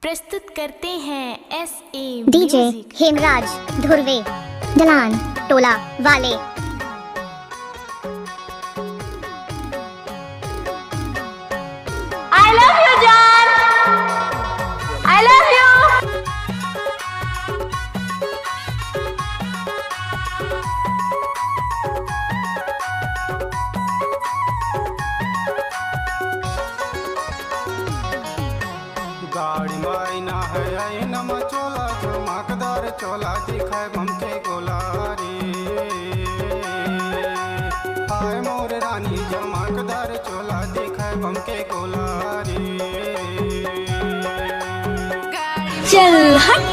प्रस्तुत करते हैं SA डीजे हेमराज धुर्वे ढलान टोला वाले। I love you जान, I love you। गाड़ी मायना है आईना चोला चमकदार चोला दिखाए बमके गोलारी। हाय मोर रानी चमकदार चोला दिखाए बमके गोलारी। चल हट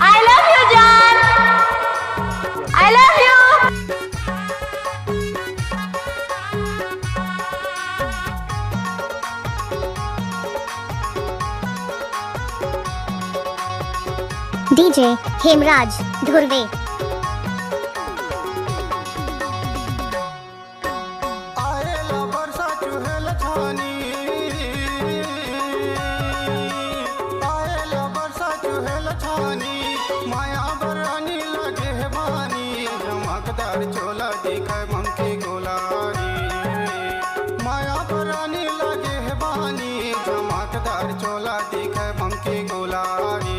I love you जान, I love you। DJ Hemraj Dhurve आएला बरसा चुहेल छानी। आएला बरसा चुहेल छानी माया बरानी लगे है बानी। चमकदार चोला दिखाए बमके गोलारी। माया बरानी लगे है बानी चमकदार चोला दिखाए बमके गोलारी।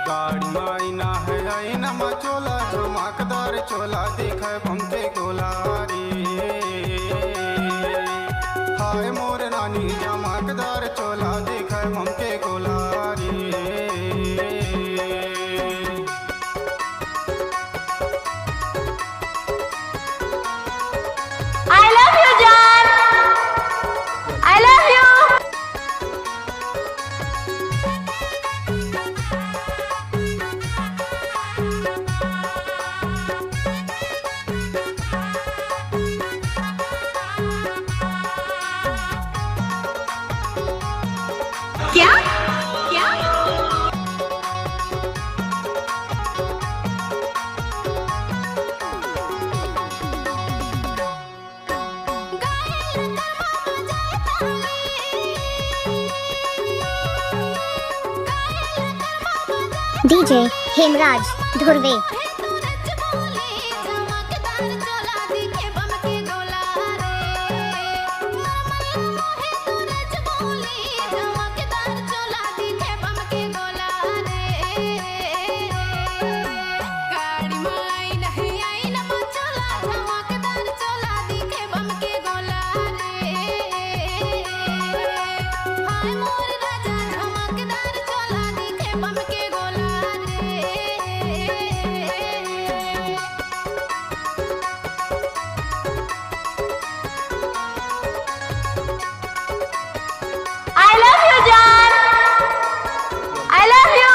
गाड़ी मायना है आईना चोला चमकदार चोला दिखाए बमके गोलारी। हाय मोर रानी चमकदार चोला दिखाए बमके गोलारी। I love you जान, I love you। क्या क्या DJ Hemraj Dhurve I love you जान, I love you।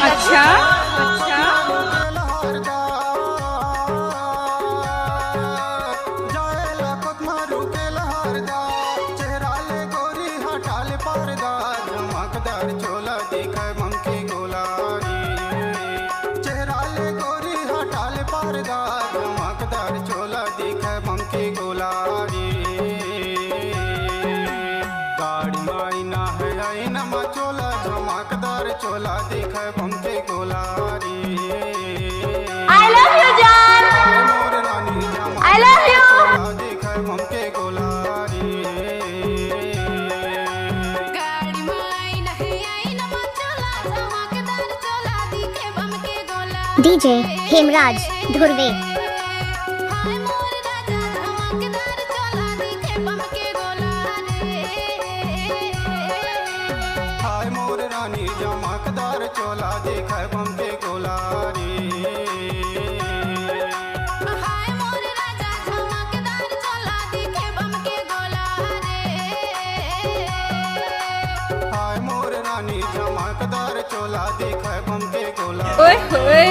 अच्छा अच्छा जाएला कोतमारू के लहरदा चेहरा ले गोरी हटाल पर्दा। चमकदार चोला दिखाए बमके गोलारी। चेहरा ले गोरी हटाल पर्दा चमकदार चोला दिखाए बमके गोलारी। गाड़ी मायना है आईना चोला चमकदार चोला दिखाए बमके गोलारी। I love you जान, मोर रानी I love you। चोला दिखाए बमके गोलारी। डीजे डीजे हेमराज धुर्वे हाय मोर रानी चमकदार चोला दिखे बम के गोला रे हाय मोर राजा चमकदार चोला दिखे बम के गोला रे हाय मोर रानी चमकदार चोला दिखे बम के गोला ओए होए